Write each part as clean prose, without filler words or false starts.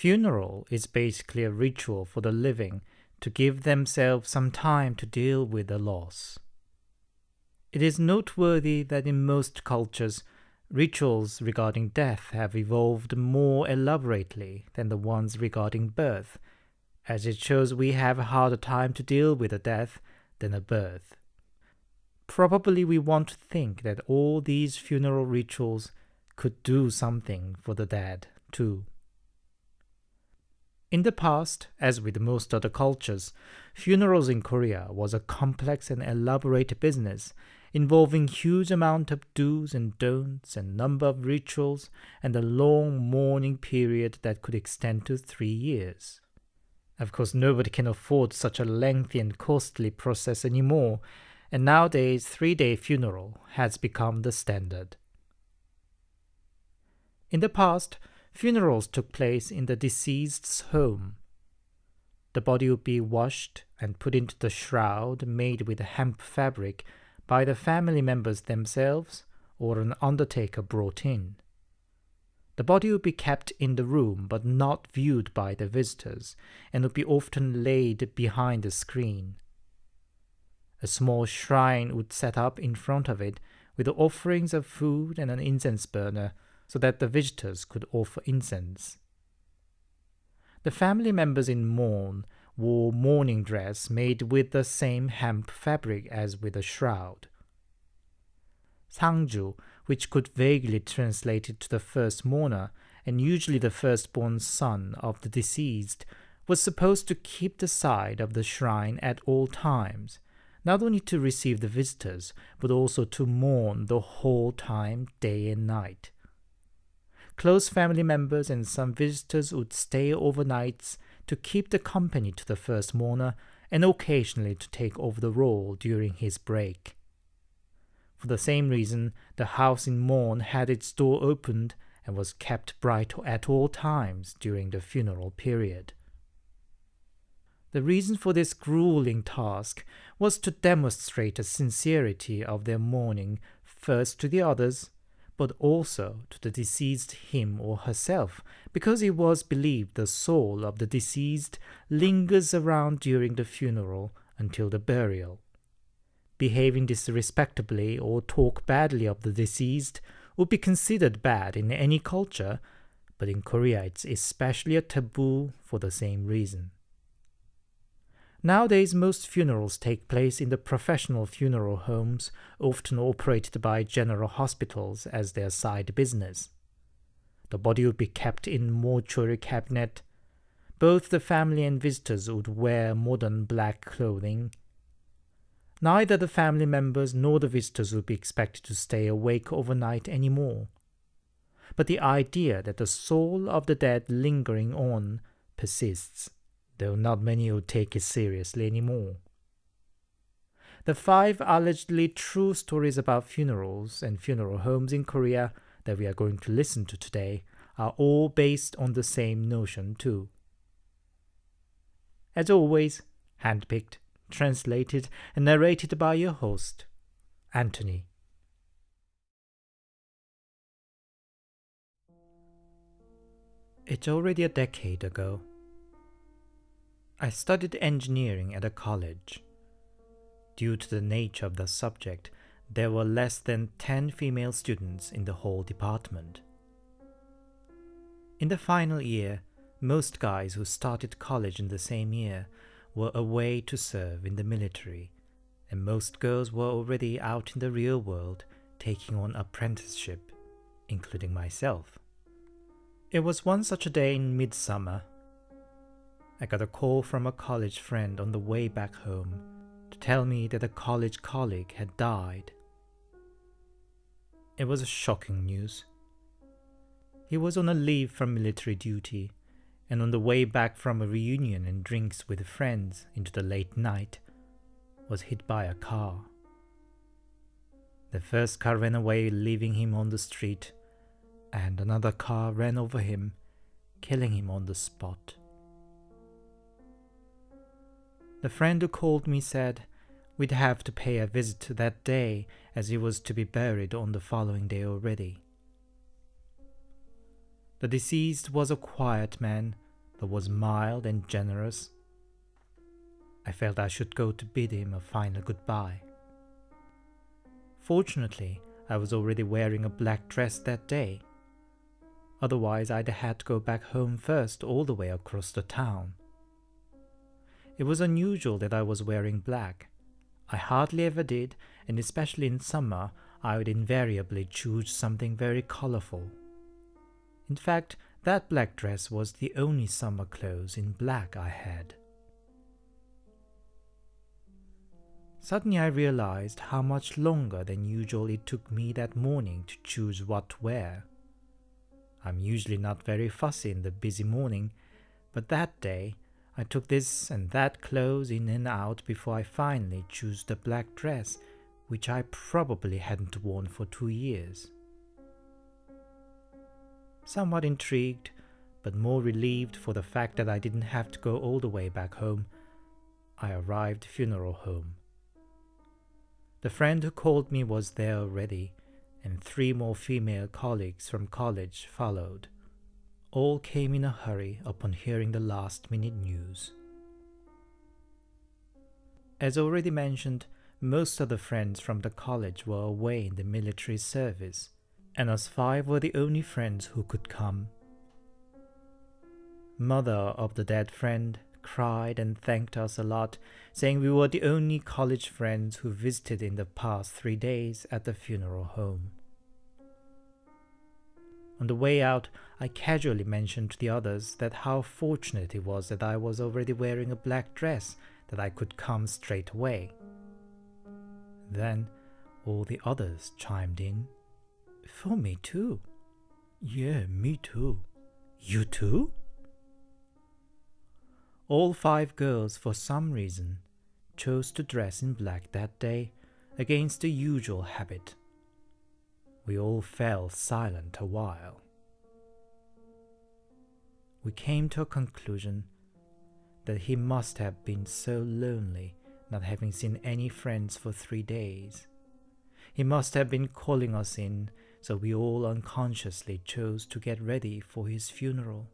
Funeral is basically a ritual for the living to give themselves some time to deal with the loss. It is noteworthy that in most cultures, rituals regarding death have evolved more elaborately than the ones regarding birth, as it shows we have a harder time to deal with a death than a birth. Probably we want to think that all these funeral rituals could do something for the dead too. In the past, as with most other cultures, funerals in Korea was a complex and elaborate business involving huge amount of do's and don'ts and number of rituals and a long mourning period that could extend to 3 years. Of course, nobody can afford such a lengthy and costly process anymore, and nowadays 3-day funeral has become the standard. In the past, funerals took place in the deceased's home. The body would be washed and put into the shroud made with hemp fabric by the family members themselves or an undertaker brought in. The body would be kept in the room but not viewed by the visitors and would be often laid behind a screen. A small shrine would set up in front of it with offerings of food and an incense burner so that the visitors could offer incense. The family members in mourn wore mourning dress made with the same hemp fabric as with a shroud. Sangju, which could vaguely translate it to the first mourner, and usually the firstborn son of the deceased, was supposed to keep the side of the shrine at all times, not only to receive the visitors, but also to mourn the whole time, day and night. Close family members and some visitors would stay overnights to keep the company to the first mourner and occasionally to take over the role during his break. For the same reason, the house in mourn had its door opened and was kept bright at all times during the funeral period. The reason for this grueling task was to demonstrate the sincerity of their mourning first to the others, but also to the deceased him or herself, because it was believed the soul of the deceased lingers around during the funeral until the burial. Behaving disrespectably or talk badly of the deceased would be considered bad in any culture, but in Korea it's especially a taboo for the same reason. Nowadays, most funerals take place in the professional funeral homes, often operated by general hospitals as their side business. The body would be kept in mortuary cabinet. Both the family and visitors would wear modern black clothing. Neither the family members nor the visitors would be expected to stay awake overnight anymore. But the idea that the soul of the dead lingering on persists, though not many would take it seriously anymore. The 5 allegedly true stories about funerals and funeral homes in Korea that we are going to listen to today are all based on the same notion too. As always, handpicked, translated, and narrated by your host, Anthony. It's already a decade ago. I studied engineering at a college. Due to the nature of the subject, there were less than 10 female students in the whole department. In the final year, most guys who started college in the same year were away to serve in the military, and most girls were already out in the real world taking on apprenticeship, including myself. It was one such a day in midsummer. I got a call from a college friend on the way back home to tell me that a college colleague had died. It was shocking news. He was on a leave from military duty, and on the way back from a reunion and drinks with friends into the late night, was hit by a car. The first car ran away, leaving him on the street, and another car ran over him, killing him on the spot. The friend who called me said we'd have to pay a visit that day as he was to be buried on the following day already. The deceased was a quiet man but was mild and generous. I felt I should go to bid him a final goodbye. Fortunately, I was already wearing a black dress that day. Otherwise, I'd had to go back home first all the way across the town. It was unusual that I was wearing black. I hardly ever did, and especially in summer, I would invariably choose something very colorful. In fact, that black dress was the only summer clothes in black I had. Suddenly I realized how much longer than usual it took me that morning to choose what to wear. I'm usually not very fussy in the busy morning, but that day I took this and that clothes in and out before I finally chose the black dress, which I probably hadn't worn for 2 years. Somewhat intrigued, but more relieved for the fact that I didn't have to go all the way back home, I arrived funeral home. The friend who called me was there already, and 3 more female colleagues from college followed. All came in a hurry upon hearing the last-minute news. As already mentioned, most of the friends from the college were away in the military service, and us 5 were the only friends who could come. Mother of the dead friend cried and thanked us a lot, saying we were the only college friends who visited in the past 3 days at the funeral home. On the way out, I casually mentioned to the others that how fortunate it was that I was already wearing a black dress, that I could come straight away. Then all the others chimed in. "For me too." "Yeah, me too." "You too?" All 5 girls, for some reason, chose to dress in black that day, against the usual habit. We all fell silent a while. We came to a conclusion that he must have been so lonely, not having seen any friends for 3 days. He must have been calling us in, so we all unconsciously chose to get ready for his funeral.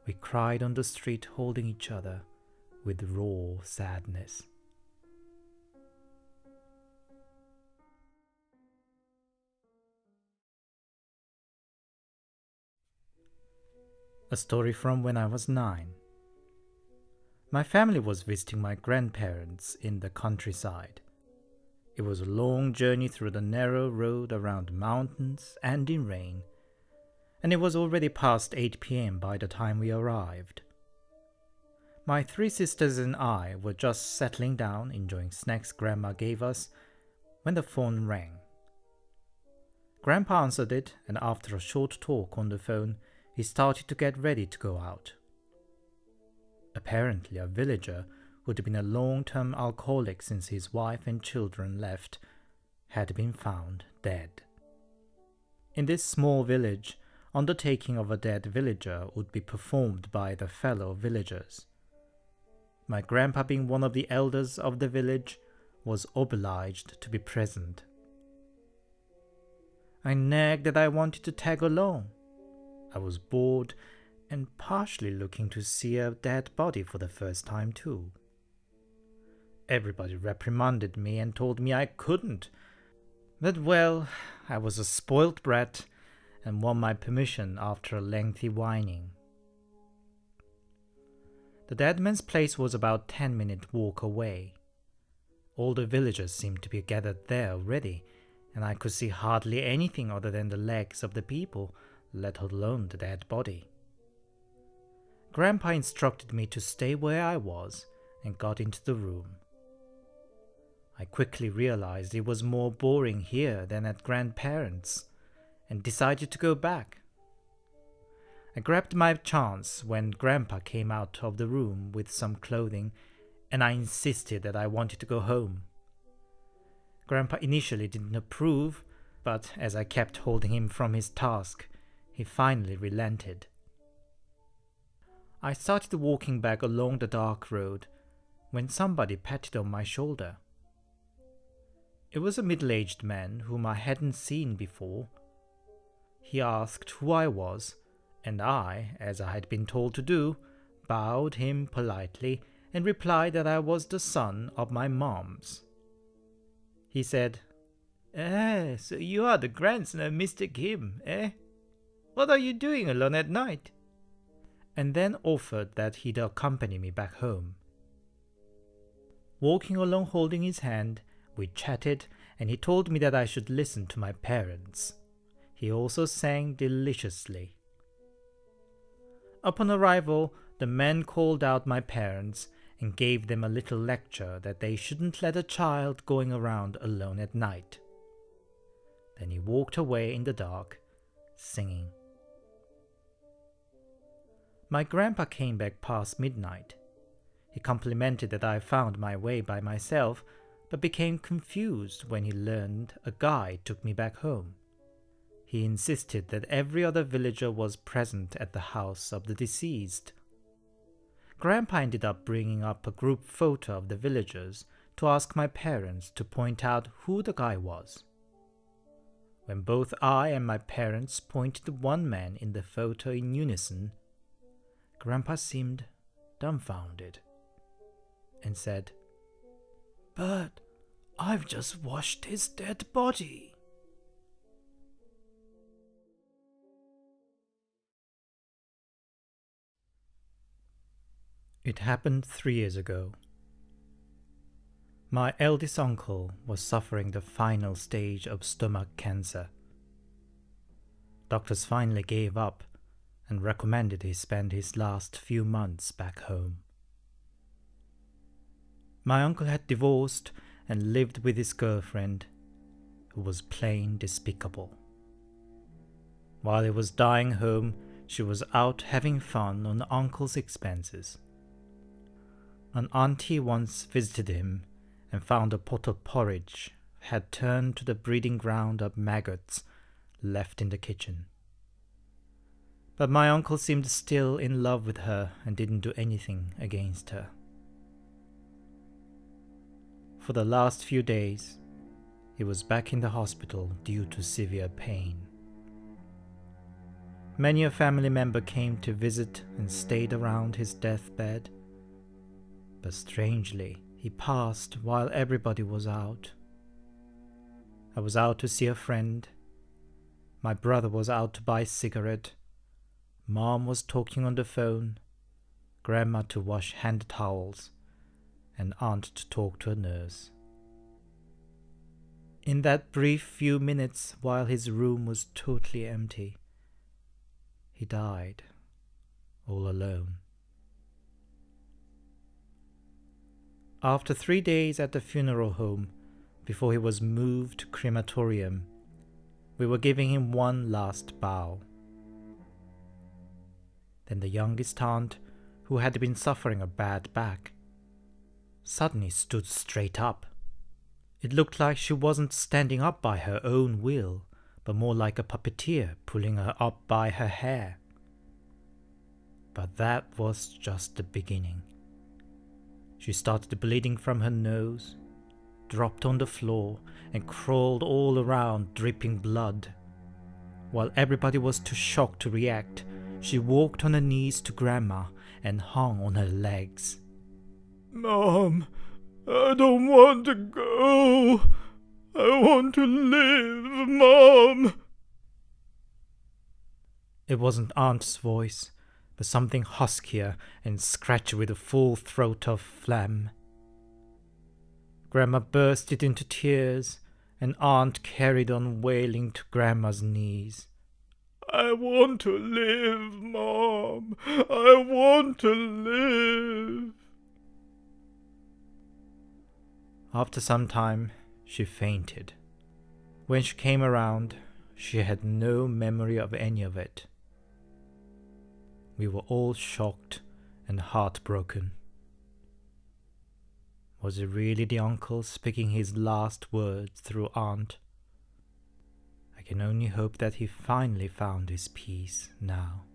We cried on the street holding each other with raw sadness. A story from when I was 9. My family was visiting my grandparents in the countryside. It was a long journey through the narrow road around mountains and in rain, and it was already past 8 p.m. by the time we arrived. My 3 sisters and I were just settling down, enjoying snacks Grandma gave us, when the phone rang. Grandpa answered it, and after a short talk on the phone, he started to get ready to go out. Apparently, a villager who had been a long-term alcoholic since his wife and children left had been found dead. In this small village, undertaking of a dead villager would be performed by the fellow villagers. My grandpa, being one of the elders of the village, was obliged to be present. I nagged that I wanted to tag along. I was bored and partially looking to see a dead body for the first time too. Everybody reprimanded me and told me I couldn't, but well, I was a spoilt brat and won my permission after a lengthy whining. The dead man's place was about 10-minute walk away. All the villagers seemed to be gathered there already, and I could see hardly anything other than the legs of the people, let alone the dead body. Grandpa instructed me to stay where I was and got into the room. I quickly realized it was more boring here than at grandparents', and decided to go back. I grabbed my chance when Grandpa came out of the room with some clothing, and I insisted that I wanted to go home. Grandpa initially didn't approve, but as I kept holding him from his task, he finally relented. I started walking back along the dark road when somebody patted on my shoulder. It was a middle-aged man whom I hadn't seen before. He asked who I was and I, as I had been told to do, bowed him politely and replied that I was the son of my moms. He said, so you are the grandson of Mr. Kim, eh? What are you doing alone at night?" And then offered that he'd accompany me back home. Walking along holding his hand, we chatted, and he told me that I should listen to my parents. He also sang deliciously. Upon arrival, the man called out my parents and gave them a little lecture that they shouldn't let a child going around alone at night. Then he walked away in the dark, singing. My grandpa came back past midnight. He complimented that I found my way by myself, but became confused when he learned a guide took me back home. He insisted that every other villager was present at the house of the deceased. Grandpa ended up bringing up a group photo of the villagers to ask my parents to point out who the guy was. When both I and my parents pointed to one man in the photo in unison, Grandpa seemed dumbfounded and said, "But I've just washed his dead body." It happened 3 years ago. My eldest uncle was suffering the final stage of stomach cancer. Doctors finally gave up and recommended he spend his last few months back home. My uncle had divorced and lived with his girlfriend, who was plain despicable. While he was dying home, she was out having fun on uncle's expenses. An auntie once visited him and found a pot of porridge had turned to the breeding ground of maggots left in the kitchen. But my uncle seemed still in love with her and didn't do anything against her. For the last few days, he was back in the hospital due to severe pain. Many a family member came to visit and stayed around his deathbed, but strangely, he passed while everybody was out. I was out to see a friend. My brother was out to buy a cigarette. Mom was talking on the phone. Grandma to wash hand towels. And Aunt to talk to a nurse. In that brief few minutes while his room was totally empty, he died, all alone. After 3 days at the funeral home, before he was moved to crematorium, we were giving him one last bow. Then the youngest aunt, who had been suffering a bad back, suddenly stood straight up. It looked like she wasn't standing up by her own will, but more like a puppeteer pulling her up by her hair. But that was just the beginning. She started bleeding from her nose, dropped on the floor, and crawled all around dripping blood. While everybody was too shocked to react, she walked on her knees to Grandma and hung on her legs. "Mom, I don't want to go. I want to live, Mom." It wasn't Aunt's voice, but something huskier and scratchy with a full throat of phlegm. Grandma bursted into tears, and Aunt carried on wailing to Grandma's knees. "I want to live, Mom. I want to live." After some time, she fainted. When she came around, she had no memory of any of it. We were all shocked and heartbroken. Was it really the uncle speaking his last words through Aunt? I can only hope that he finally found his peace now.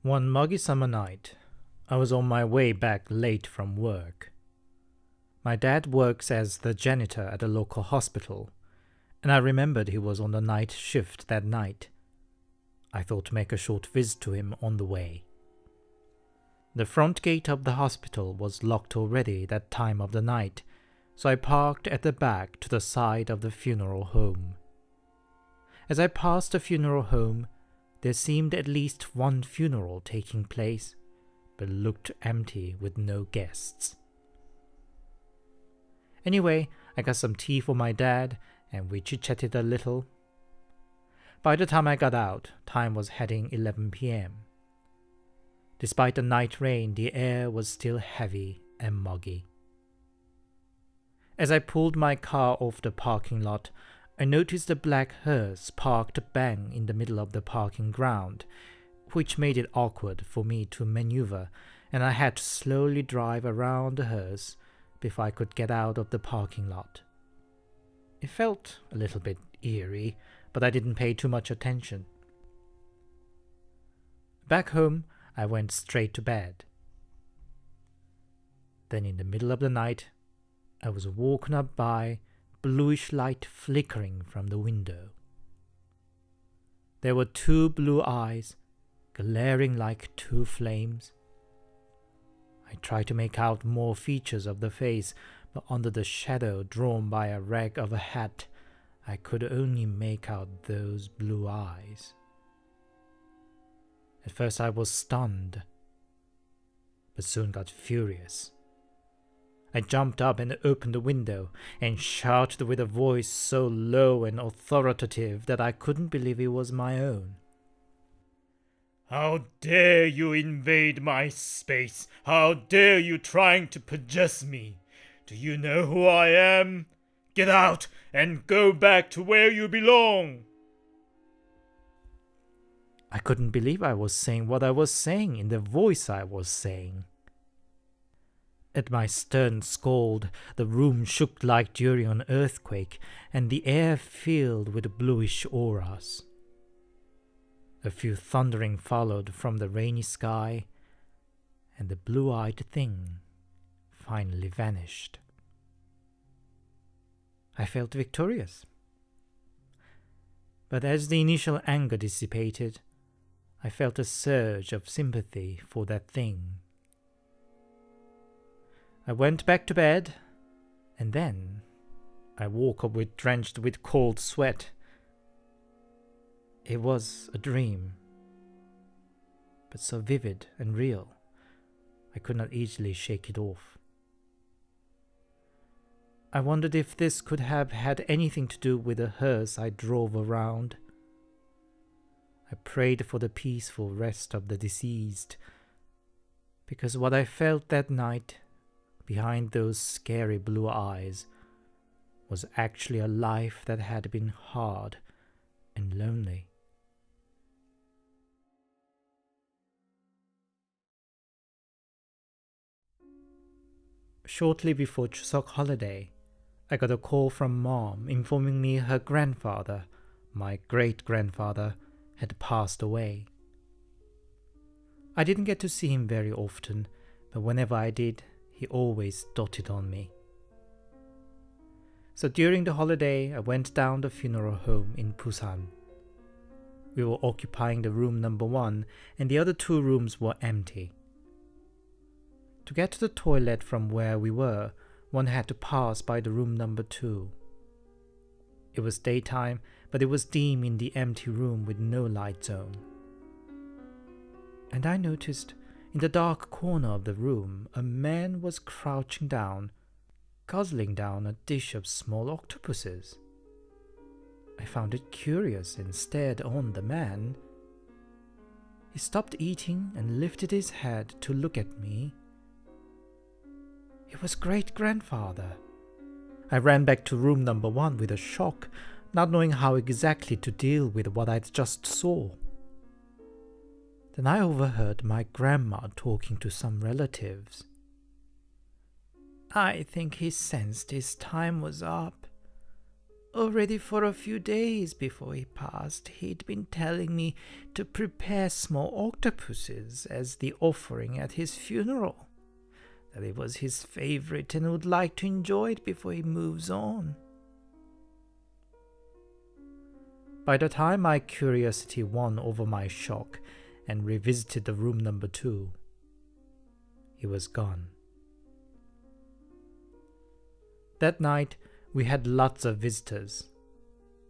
One muggy summer night, I was on my way back late from work. My dad works as the janitor at a local hospital, and I remembered he was on the night shift that night. I thought to make a short visit to him on the way. The front gate of the hospital was locked already that time of the night, so I parked at the back to the side of the funeral home. As I passed the funeral home, there seemed at least one funeral taking place, but looked empty with no guests. Anyway, I got some tea for my dad, and we chit-chatted a little. By the time I got out, time was heading 11 p.m. Despite the night rain, the air was still heavy and muggy. As I pulled my car off the parking lot, I noticed a black hearse parked bang in the middle of the parking ground, which made it awkward for me to maneuver, and I had to slowly drive around the hearse before I could get out of the parking lot. It felt a little bit eerie, but I didn't pay too much attention. Back home, I went straight to bed. Then in the middle of the night, I was woken up by bluish light flickering from the window. There were two blue eyes, glaring like two flames. I tried to make out more features of the face, but under the shadow drawn by a rag of a hat, I could only make out those blue eyes. At first I was stunned, but soon got furious. I jumped up and opened the window and shouted with a voice so low and authoritative that I couldn't believe it was my own. "How dare you invade my space? How dare you trying to possess me? Do you know who I am? Get out and go back to where you belong!" I couldn't believe I was saying what I was saying in the voice I was saying. At my stern scold, the room shook like during an earthquake, and the air filled with bluish auras. A few thundering followed from the rainy sky, and the blue-eyed thing finally vanished. I felt victorious. But as the initial anger dissipated, I felt a surge of sympathy for that thing. I went back to bed, and then I woke up drenched with cold sweat. It was a dream, but so vivid and real, I could not easily shake it off. I wondered if this could have had anything to do with the hearse I drove around. I prayed for the peaceful rest of the deceased, because what I felt that night behind those scary blue eyes was actually a life that had been hard and lonely. Shortly before Chuseok holiday, I got a call from Mom informing me her grandfather, my great-grandfather, had passed away. I didn't get to see him very often, but whenever I did, he always doted on me. So during the holiday, I went down the funeral home in Busan. We were occupying the room number 1, and the other 2 rooms were empty. To get to the toilet from where we were, one had to pass by the room number 2. It was daytime, but it was dim in the empty room with no light zone. And I noticed in the dark corner of the room a man was crouching down, guzzling down a dish of small octopuses. I found it curious and stared on the man. He stopped eating and lifted his head to look at me. It was great-grandfather. I ran back to room number 1 with a shock, not knowing how exactly to deal with what I just saw. Then I overheard my grandma talking to some relatives. I think he sensed his time was up. Already for a few days before he passed, he'd been telling me to prepare small octopuses as the offering at his funeral, that it was his favorite and would like to enjoy it before he moves on. By the time my curiosity won over my shock and revisited the room number 2, he was gone. That night, we had lots of visitors.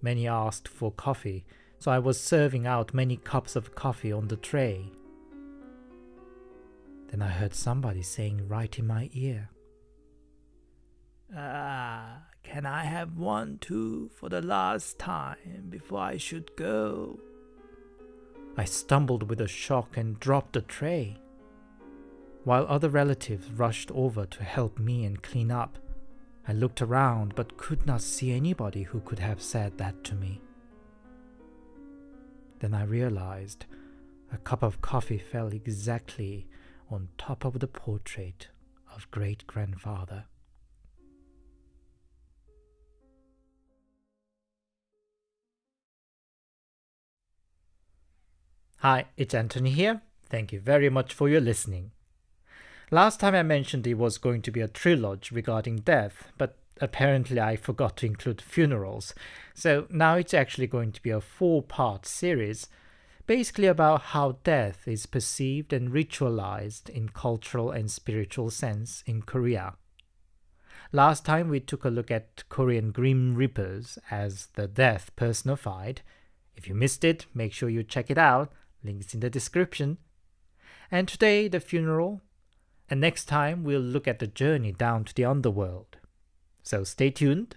Many asked for coffee, so I was serving out many cups of coffee on the tray. Then I heard somebody saying right in my ear, "Can I have one too for the last time before I should go?" I stumbled with a shock and dropped the tray. While other relatives rushed over to help me and clean up, I looked around but could not see anybody who could have said that to me. Then I realized a cup of coffee fell exactly on top of the portrait of great-grandfather. Hi, it's Anthony here. Thank you very much for your listening. Last time I mentioned it was going to be a trilogy regarding death, but apparently I forgot to include funerals. So now it's actually going to be a 4-part series, basically about how death is perceived and ritualized in cultural and spiritual sense in Korea. Last time we took a look at Korean Grim Reapers as the death personified. If you missed it, make sure you check it out. Links in the description. And today, the funeral. And next time, we'll look at the journey down to the underworld. So stay tuned.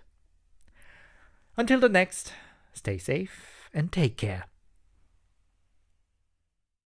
Until the next, stay safe and take care.